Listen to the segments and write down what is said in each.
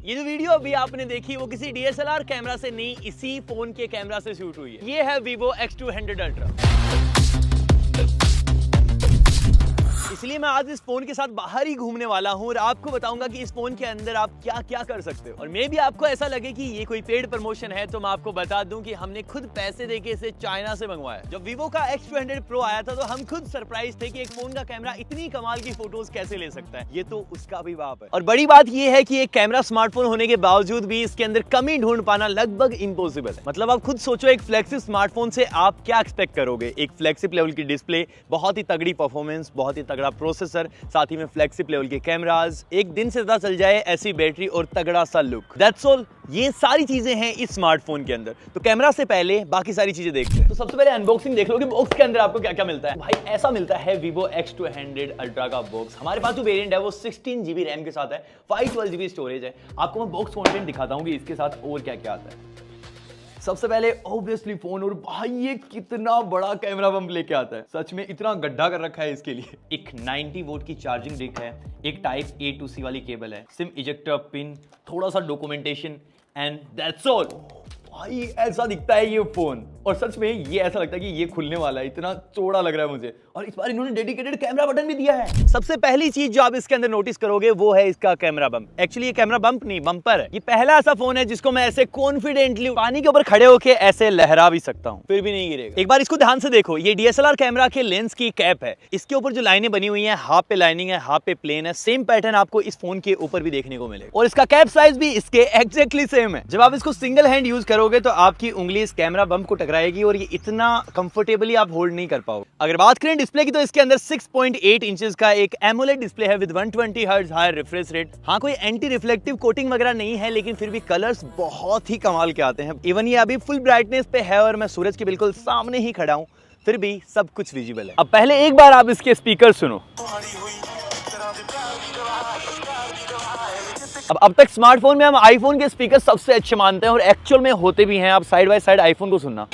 ये जो वीडियो अभी आपने देखी वो किसी DSLR कैमरा से नहीं, इसी फोन के कैमरा से शूट हुई है। ये है Vivo X200 Ultra। इसलिए मैं आज इस फोन के साथ बाहर ही घूमने वाला हूं और आपको बताऊंगा कि इस फोन के अंदर आप क्या क्या कर सकते हो। और मे भी आपको ऐसा लगे कि ये कोई पेड प्रमोशन है, तो मैं आपको बता दूं कि हमने खुद पैसे देके इसे चाइना से मंगवाया। जब Vivo का X200 Pro आया था तो हम खुद सरप्राइज थे कि एक फोन का कैमरा इतनी कमाल की फोटोज कैसे ले सकता है। ये तो उसका भी बाप है। और बड़ी बात ये है कि एक कैमरा स्मार्टफोन होने के बावजूद भी इसके अंदर कमी ढूंढ पाना लगभग इम्पॉसिबल है। मतलब आप खुद सोचो, एक फ्लैगशिप स्मार्टफोन से आप क्या एक्सपेक्ट करोगे? एक फ्लैगशिप लेवल की डिस्प्ले, बहुत ही तगड़ी परफॉर्मेंस, बहुत ही तगड़ा प्रोसेसर, साथ ही में फ्लैगशिप लेवल के कैमरास, एक दिन से ज्यादा चल जाए ऐसी बैटरी और तगड़ा सा लुक। That's all. ये सारी चीजें हैं इस स्मार्टफोन के अंदर। तो कैमरा से पहले बाकी सारी चीजें देखते हैं। तो सबसे पहले अनबॉक्सिंग देख लो कि बॉक्स के अंदर आपको क्या क्या मिलता है। भाई ऐसा मिलता है Vivo X200 Ultra का बॉक्स। हमारे पास जो वेरिएंट है वो 16GB रैम के साथ है, 512GB स्टोरेज है। आपको मैं बॉक्स कंटेंट दिखाता हूँ कि इसके साथ और क्या क्या आता है। सबसे पहले ऑब्वियसली फोन, और भाई ये कितना बड़ा कैमरा बम्प लेके आता है। सच में इतना गड्ढा कर रखा है इसके लिए। एक 90 वोल्ट की चार्जिंग ब्रिक है, एक टाइप A to C वाली केबल है, सिम इजेक्टर पिन, थोड़ा सा डॉक्यूमेंटेशन एंड दैट्स ऑल। भाई ऐसा दिखता है ये फोन, और सच में ये ऐसा लगता है कि ये खुलने वाला है, इतना चौड़ा लग रहा है मुझे। और इस बार इन्होंने डेडिकेटेड कैमरा बटन भी दिया है। सबसे पहली चीज जो आप इसके अंदर नोटिस करोगे वो है इसका कैमरा बम्प। एक्चुअली ये कैमरा बम्प नहीं, बम्पर है। ये पहला ऐसा फोन है जिसको मैं ऐसे कॉन्फिडेंटली पानी के ऊपर खड़े होकर ऐसे लहरा भी सकता हूँ, फिर भी नहीं गिरेगा। एक बार इसको ध्यान से देखो, ये DSLR कैमरा के लेंस की कैप है। इसके ऊपर जो लाइनें बनी हुई है, हाफ पे लाइनिंग है, हाफ पे प्लेन है। सेम पैटर्न आपको इस फोन के ऊपर भी देखने को मिलेगा, और इसका कैप साइज भी इसके एग्जैक्टली सेम है। जब आप इसको सिंगल हैंड यूज करोगे तो आपकी उंगली इस कैमरा बम्प को टकराएगी और ये इतना कंफर्टेबली आप होल्ड नहीं कर पाओगे। अगर बात करें डिस्प्ले की तो इसके अंदर 6.8 इंचेस का एक एमोलेड डिस्प्ले है with 120 hertz high refresh rate. हाँ, कोई एंटी रिफ्लेक्टिव कोटिंग वगैरह नहीं है, लेकिन फिर भी कलर्स बहुत ही कमाल के आते हैं। इवन ये अभी फुल ब्राइटनेस पे है और मैं सूरज के बिल्कुल सामने ही खड़ा हूँ, फिर भी सब कुछ विजिबल है। अब पहले एक बार आप इसके स्पीकर सुनो। अब तक स्मार्टफोन में हम आईफोन के स्पीकर सबसे अच्छे मानते हैं, और एक्चुअल में होते भी हैं। आप साइड बाय साइड आईफोन को सुनना,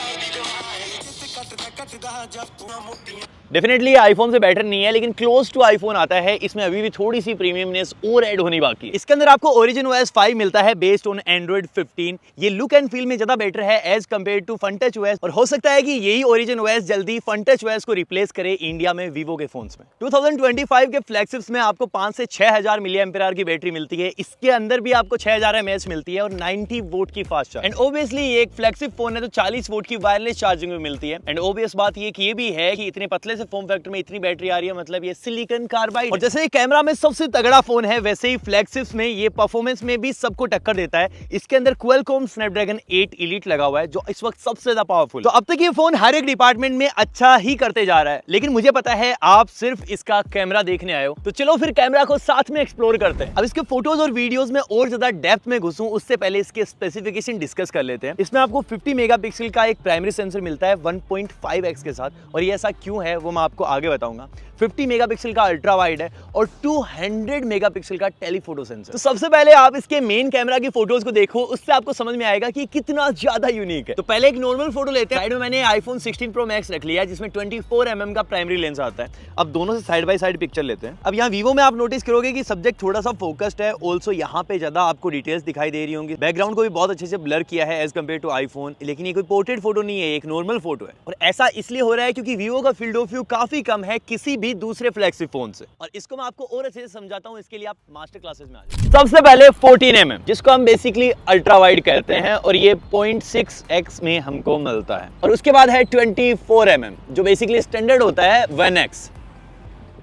डेफिनेटली आईफोन से बेटर नहीं है, लेकिन क्लोज टू आईफोन आता है। इसमें अभी भी थोड़ी सी प्रीमियमनेस और ऐड होनी बाकी है। इसके अंदर आपको Origin OS 5 मिलता है बेस्ड ऑन Android 15। ये लुक एंड फील में ज्यादा बेटर है as compare to FunTouch OS, और हो सकता है कि यही Origin OS जल्दी FunTouch OS को रिप्लेस करे इंडिया में Vivo के फोन्स में। 2025 के फ्लैगशिप्स में आपको 5 से 6000 mAh की बैटरी मिलती है। इसके अंदर भी आपको 6000 mAh मिलती है और 90 वोट की फास्ट चार्ज। एंड ऑब्वियसली ये एक फ्लैगशिप फोन है तो 40 वोट की वायरलेस चार्जिंग भी मिलती है। एंड ऑब्वियस बात ये भी है कि इतने पतले से फॉर्म फैक्टर में इतनी बैटरी आ रही है, मतलब ये सिलिकॉन कार्बाइड। और जैसे कैमरा में सबसे तगड़ा फोन है, वैसे ही फ्लैगशिप्स में ये परफॉर्मेंस में भी सबको टक्कर देता है। इसके अंदर Qualcomm Snapdragon 8 Elite लगा हुआ है, जो इस वक्त सबसे ज्यादा पावरफुल। तो अब तक ये फोन हर एक डिपार्टमेंट में अच्छा ही करते जा रहा है, लेकिन मुझे पता है आप सिर्फ इसका कैमरा देखने आए हो, तो चलो फिर कैमरा को साथ में एक्सप्लोर करते हैं। अब इसके फोटोज और वीडियोस में और ज्यादा डेप्थ में घुसूं उससे पहले इसके स्पेसिफिकेशन डिस्कस कर लेते हैं। इसमें आपको 50 मेगापिक्सल का एक प्राइमरी सेंसर मिलता है 1.5x के साथ, और ये ऐसा क्यों है वो मैं आपको आगे बताऊंगा। 50 मेगापिक्सल का अल्ट्रा वाइड है और 200 मेगापिक्सल का टेलीफोटो सेंसर। तो सबसे पहले आप इसके मेन कैमरा की फोटोज को देखो, उससे आपको समझ में आएगा कि कितना ज्यादा यूनिक है। तो पहले एक नॉर्मल फोटो लेते हैं। साइड में मैंने iPhone 16 Pro Max रख लिया है, जिसमें 24mm का प्राइमरी लेंस आता है। अब दोनों से साइड बाय साइड पिक्चर लेते हैं। अब यहाँ Vivo में आप नोटिस करोगे कि सब्जेक्ट थोड़ा सा फोकस्ड है, ऑल्सो यहाँ पे ज्यादा आपको डिटेल्स दिखाई दे रही होंगी। बैकग्राउंड को भी बहुत अच्छे से ब्लर किया है एज कम्पेयर टू आईफोन, लेकिन ये कोई पोर्ट्रेट फोटो नहीं है, एक नॉर्मल फोटो है। और ऐसा इसलिए हो रहा है क्योंकि Vivo का फील्ड ऑफ व्यू काफी कम है किसी भी दूसरे फ्लैगशिप फोन से, और इसको मैं आपको और अच्छे से समझाता हूं। इसके लिए आप मास्टर क्लासेस में आ जाइए। सबसे पहले 14mm, जिसको हम बेसिकली अल्ट्रा वाइड कहते हैं, और ये 0.6x में हमको मिलता है। और उसके बाद है 24mm, जो बेसिकली स्टैंडर्ड होता है 1x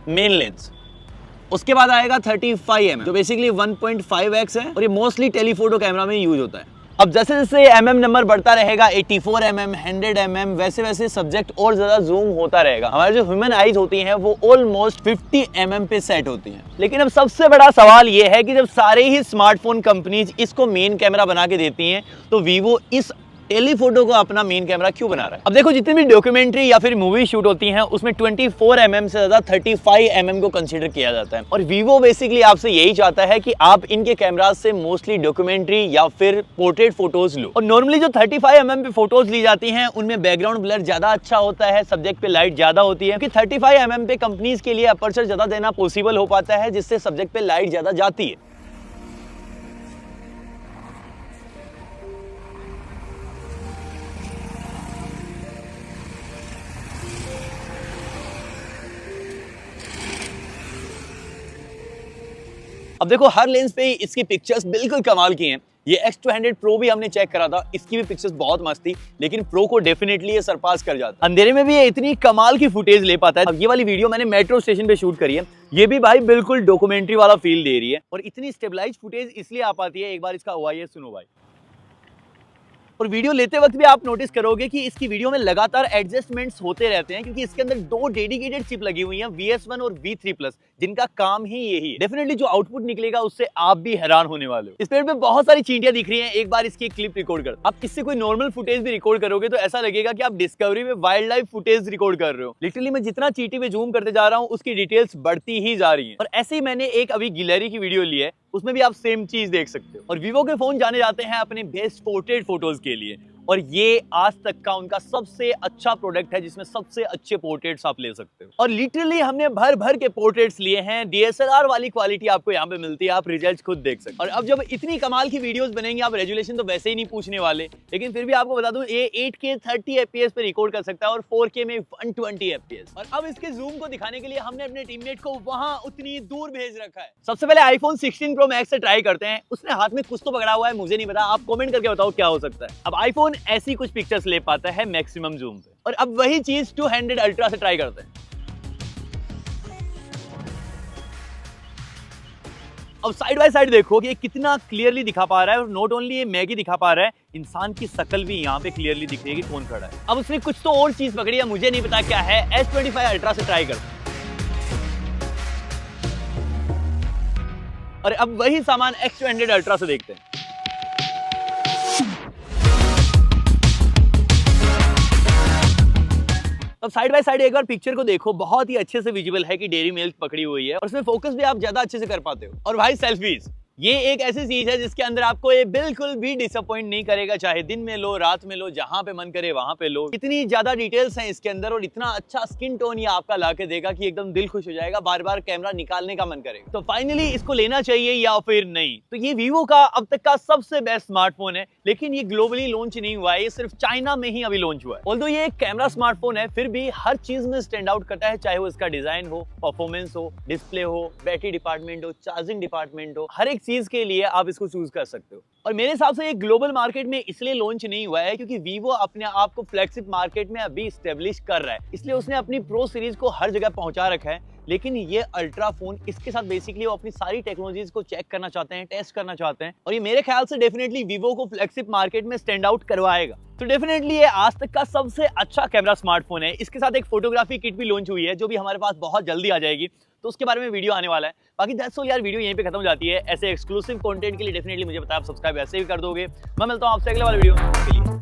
मेन लेंस। उसके बाद आएगा 35mm, जो बेसिकली 1.5x है, और ये मोस्टली टेलीफोटो कैमरा में यूज होता है। अब जैसे जैसे mm नंबर बढ़ता रहेगा, 84mm, 100mm, वैसे वैसे सब्जेक्ट और ज्यादा जूम होता रहेगा। हमारी जो ह्यूमन आईज होती हैं वो ऑलमोस्ट 50mm पे सेट होती हैं। लेकिन अब सबसे बड़ा सवाल ये है कि जब सारे ही स्मार्टफोन कंपनीज इसको मेन कैमरा बना के देती हैं, तो Vivo इस टेलीफोटो को अपना मेन कैमरा क्यों बना रहा है? अब देखो, जितनी भी डॉक्यूमेंट्री या फिर मूवी शूट होती हैं उसमें 24mm से ज्यादा 35mm को कंसीडर किया जाता है, और Vivo बेसिकली आपसे यही चाहता है कि आप इनके कैमरास से मोस्टली डॉक्यूमेंट्री या फिर पोर्ट्रेट फोटोज लो। और नॉर्मली जो 35mm पे फोटोज ली जाती हैं उनमें बैकग्राउंड ब्लर ज्यादा अच्छा होता है, सब्जेक्ट पे लाइट ज्यादा होती है, क्योंकि 35mm पे कंपनीज के लिए अपर्चर ज्यादा देना पॉसिबल हो पाता है, जिससे सब्जेक्ट पे लाइट ज्यादा जाती है। अब देखो हर लेंस पे इसकी पिक्चर्स बिल्कुल कमाल की हैं। ये X200 Pro भी हमने चेक करा था, इसकी भी पिक्चर्स बहुत मस्त थी, लेकिन Pro को डेफिनेटली ये सरपास कर जाता है। अंधेरे में भी ये इतनी कमाल की फुटेज ले पाता है। अब ये वाली वीडियो मैंने मेट्रो स्टेशन पे शूट करी है, ये भी भाई बिल्कुल डॉक्यूमेंट्री वाला फील दे रही है। और इतनी स्टेबलाइज फुटेज इसलिए आ पाती है, एक बार इसका OIS सुनो भाई। और वीडियो लेते वक्त भी आप नोटिस करोगे कि इसकी वीडियो में लगातार एडजस्टमेंट्स होते रहते हैं, क्योंकि इसके अंदर 2 डेडिकेटेड चिप लगी हुई हैं, VS1 और V3+, जिनका काम ही यही है। डेफिनेटली जो आउटपुट निकलेगा उससे आप भी हैरान होने वाले हो। इस पेड़ पे बहुत सारी चींटियां दिख रही हैं, एक बार इसकी क्लिप रिकॉर्ड कर। आप इससे कोई नॉर्मल फुटेज भी रिकॉर्ड करोगे तो ऐसा लगेगा कि आप डिस्कवरी में वाइल्ड लाइफ फुटेज रिकॉर्ड कर रहे हो। लिटरली मैं जितना चींटी पे जूम करते जा रहा हूँ उसकी डिटेल्स बढ़ती ही जा रही है। और ऐसे ही मैंने एक अभी गिलहरी की वीडियो ली है, उसमें भी आप सेम चीज देख सकते हो। और वीवो के फोन जाने जाते हैं अपने बेस्ट पोर्ट्रेट फोटोज के लिए, और ये आज तक का उनका सबसे अच्छा प्रोडक्ट है जिसमें सबसे अच्छे पोर्ट्रेट्स आप ले सकते हो। और लिटरली हमने भर भर के पोर्ट्रेट्स लिए हैं, DSLR वाली क्वालिटी आपको यहाँ पे मिलती है, आप रिजल्ट्स खुद देख सकते हो। और अब जब इतनी कमाल की वीडियोस बनेंगी, आप रेजुलेशन तो वैसे ही नहीं पूछने वाले, लेकिन फिर भी आपको बता दूं ये 8K 30 FPS पे रिकॉर्ड कर सकता है और 4K में 120 FPS। और अब इसके जूम को दिखाने के लिए हमने अपने टीममेट को वहां उतनी दूर भेज रखा है। सबसे पहले iPhone 16 Pro Max से ट्राई करते हैं। उसने हाथ में कुछ तो पकड़ा हुआ है, मुझे नहीं पता, आप कमेंट करके बताओ क्या हो सकता है। अब iPhone ऐसी कुछ पिक्चर्स ले पाता है मैक्सिमम जूम पे। और अब वही चीज 200 अल्ट्रा से ट्राई करते हैं। अब साइड बाय साइड देखो कि ये कितना क्लियरली दिखा पा रहा है, और नॉट ओनली ये मैगी दिखा पा रहा है, इंसान की शक्ल भी यहाँ पे क्लियरली दिख रही है कि कौन खड़ा है। अब उसने कुछ तो और चीज पकड़ी है, मुझे नहीं पता क्या है। S25 अल्ट्रा से ट्राई करते हैं। और अब वही सामान X200 अल्ट्रा से देखते हैं। अब साइड बाय साइड एक बार पिक्चर को देखो, बहुत ही अच्छे से विजिबल है कि डेयरी मिल्क पकड़ी हुई है, और उसमें फोकस भी आप ज्यादा अच्छे से कर पाते हो। और भाई सेल्फीज, ये एक ऐसी चीज है जिसके अंदर आपको ये बिल्कुल भी डिसअपॉइंट नहीं करेगा, चाहे दिन में लो, रात में लो, जहां पे मन करे वहां पे लो। इतनी ज्यादा डिटेल्स हैं इसके अंदर, और इतना अच्छा स्किन टोन ये आपका लाके देगा कि एकदम दिल खुश हो जाएगा, बार बार कैमरा निकालने का मन करेगा। तो फाइनली इसको लेना चाहिए या फिर नहीं? तो ये वीवो का अब तक का सबसे बेस्ट स्मार्टफोन है, लेकिन ये ग्लोबली लॉन्च नहीं हुआ है, ये सिर्फ चाइना में ही अभी लॉन्च हुआ है। ऑल्दो ये एक कैमरा स्मार्टफोन है, फिर भी हर चीज में स्टैंड आउट करता है, चाहे वो इसका डिजाइन हो, परफॉर्मेंस हो, डिस्प्ले हो, बैटरी डिपार्टमेंट हो, चार्जिंग डिपार्टमेंट हो, हर एक चीज के लिए आप इसको चूज कर सकते हो। और मेरे हिसाब से ये ग्लोबल मार्केट में इसलिए लॉन्च नहीं हुआ है क्योंकि वीवो अपने आप को फ्लैगशिप मार्केट में अभी स्टेब्लिश कर रहा है, इसलिए उसने अपनी प्रो सीरीज को हर जगह पहुंचा रखा है। लेकिन ये अल्ट्रा फोन, इसके साथ बेसिकली वो अपनी सारी टेक्नोलॉजीज को चेक करना चाहते हैं, टेस्ट करना चाहते हैं, और ये मेरे ख्याल से डेफिनेटली वीवो को फ्लैगशिप मार्केट में स्टैंड आउट करवाएगा। तो डेफिनेटली ये आज तक का सबसे अच्छा कैमरा स्मार्टफोन है। इसके साथ एक फोटोग्राफी किट भी लॉन्च हुई है, जो भी हमारे पास बहुत जल्दी आ जाएगी, तो उसके बारे में वीडियो आने वाला है। बाकी दैट्स ऑल यार, वीडियो यहीं पे खत्म हो जाती है। ऐसे एक्सक्लूसिव कंटेंट के लिए डेफिनेटली मुझे बताया, आप सब्सक्राइब ऐसे भी कर दोगे। मैं मिलता हूं आपसे अगले वाले वीडियो के लिए।